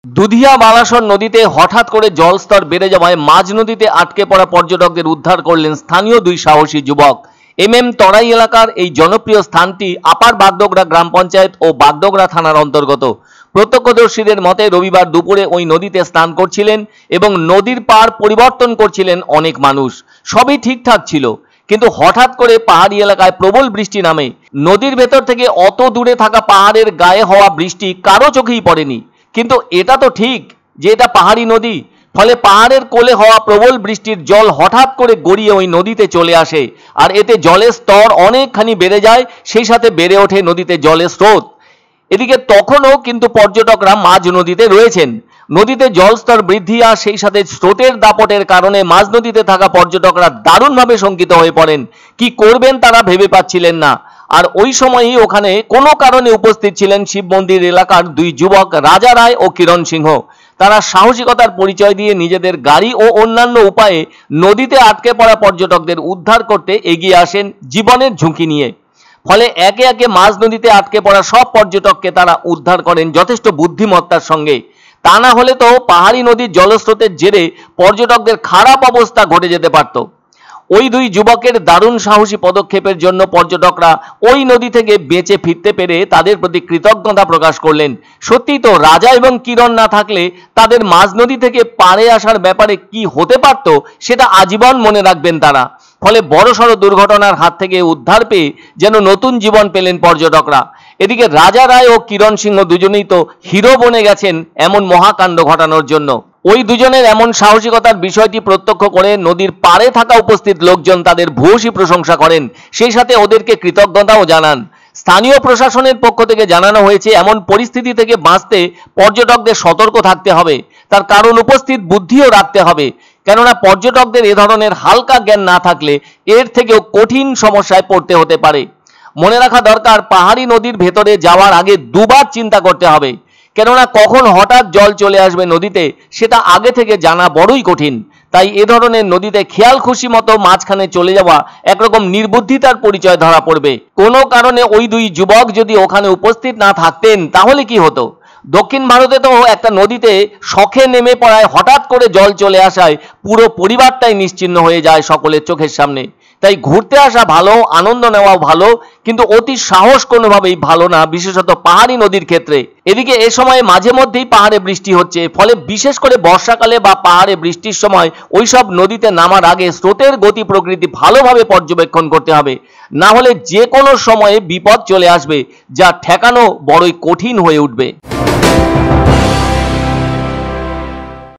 দুধিয়া বালাসর নদীতে হঠাৎ করে জলস্তর বেড়ে যাওয়ায় মাঝ নদীতে আটকে পড়া পর্যটকদের উদ্ধার করলেন স্থানীয় দুই সাহসী যুবক। তরাই এলাকার এই জনপ্রিয় স্থানটি আপার বাগডোগরা গ্রাম পঞ্চায়েত ও বাগডোগরা থানার অন্তর্গত। প্রত্যক্ষদর্শীদের মতে রবিবার দুপুরে ওই নদীতে স্নান করছিলেন এবং নদীর পাড় পরিবর্তন করছিলেন অনেক মানুষ। সবই ঠিকঠাক ছিল, কিন্তু হঠাৎ করে পাহাড়ি এলাকায় প্রবল বৃষ্টি নামে। নদীর ভেতর থেকে অত দূরে থাকা পাহাড়ের গায়ে হওয়া বৃষ্টি কারো চোখেই পড়েনি, কিন্তু এটা তো ঠিক যে এটা পাহাড়ি নদী। ফলে পাহাড়ের কোলে হওয়া প্রবল বৃষ্টির জল হঠাৎ করে গড়িয়ে ওই নদীতে চলে আসে, আর এতে জলের স্তর অনেকখানি বেড়ে যায়, সেই সাথে বেড়ে ওঠে নদীতে জলের স্রোত। এদিকে তখনও কিন্তু পর্যটকরা মাঝ নদীতে রয়েছেন। নদীতে জলস্তর বৃদ্ধি আর সেই সাথে স্রোতের দাপটের কারণে মাঝ নদীতে থাকা পর্যটকরা দারুণভাবে শঙ্কিত হয়ে পড়েন। কি করবেন তারা ভেবে পাচ্ছিলেন না। আর ওই সময়ই ওখানে কোনো কারণে উপস্থিত ছিলেন শিব মন্দির এলাকার দুই যুবক রাজা রায় ও কিরণ সিংহ। তারা সাহসিকতার পরিচয় দিয়ে নিজেদের গাড়ি ও অন্যান্য উপায়ে নদীতে আটকে পড়া পর্যটকদের উদ্ধার করতে এগিয়ে আসেন জীবনের ঝুঁকি নিয়ে। ফলে একে একে মাঝ নদীতে আটকে পড়া সব পর্যটককে তারা উদ্ধার করেন যথেষ্ট বুদ্ধিমত্তার সঙ্গে। তা না হলে তো পাহাড়ি নদীর জলস্রোতের জেরে পর্যটকদের খারাপ অবস্থা ঘটে যেতে পারত। ওই দুই যুবকের দারুণ সাহসী পদক্ষেপের জন্য পর্যটকরা ওই নদী থেকে বেঁচে ফিরতে পেরে তাদের প্রতি কৃতজ্ঞতা প্রকাশ করলেন। সত্যি তো, রাজা এবং কিরণ না থাকলে তাদের মাঝ নদী থেকে পাড়ে আসার ব্যাপারে কি হতে পারত সেটা আজীবন মনে রাখবেন তারা। ফলে বড়সড় দুর্ঘটনার হাত থেকে উদ্ধার পেয়ে যেন নতুন জীবন পেলেন পর্যটকরা। এদিকে রাজা রায় ও কিরণ সিংহ দুজনেই তো হিরো বনে গেছেন এমন মহাকাণ্ড ঘটানোর জন্য। ওই দুজনের এমন সাহসিকতার বিষয়টি প্রত্যক্ষ করে নদীর পাড়ে থাকা উপস্থিত লোকজন তাদের ভূয়সী প্রশংসা করেন, সেই সাথে ওদেরকে কৃতজ্ঞতাও জানান। স্থানীয় প্রশাসনের পক্ষ থেকে জানানো হয়েছে এমন পরিস্থিতি থেকে বাঁচতে পর্যটকদের সতর্ক থাকতে হবে, তার কারণ উপস্থিত বুদ্ধিও রাখতে হবে। কেননা পর্যটকদের এ ধরনের হালকা জ্ঞান না থাকলে এর থেকেও কঠিন সমস্যায় পড়তে হতে পারে। মনে রাখা দরকার, পাহাড়ি নদীর ভেতরে যাওয়ার আগে দুবার চিন্তা করতে হবে, কেননা কখন হঠাৎ জল চলে আসবে নদীতে সেটা আগে থেকে জানা বড়ই কঠিন। তাই এ ধরনের নদীতে খেয়াল খুশি মতো মাঝখানে চলে যাওয়া একরকম নির্বুদ্ধিতার পরিচয় ধরা পড়বে। কোনো কারণে ওই দুই যুবক যদি ওখানে উপস্থিত না থাকতেন তাহলে কি হতো? দক্ষিণ ভারতে তো একটা নদীতে শখে নেমে পড়ায় হঠাৎ করে জল চলে আসায় পুরো পরিবারটাই নিশ্চিহ্ন হয়ে যায় সকলের চোখের সামনে। তাই ঘুরতে আসা ভালো, আনন্দ নেওয়াও ভালো, কিন্তু অতি সাহস কোনোভাবেই ভালো না, বিশেষত পাহাড়ি নদীর ক্ষেত্রে। এদিকে এ সময় মাঝে মধ্যেই পাহাড়ে বৃষ্টি হচ্ছে, ফলে বিশেষ করে বর্ষাকালে বা পাহাড়ে বৃষ্টির সময় ওইসব নদীতে নামার আগে স্রোতের গতি প্রকৃতি ভালোভাবে পর্যবেক্ষণ করতে হবে, না হলে যে কোনো সময়ে বিপদ চলে আসবে, যা ঠেকানো বড়ই কঠিন হয়ে উঠবে।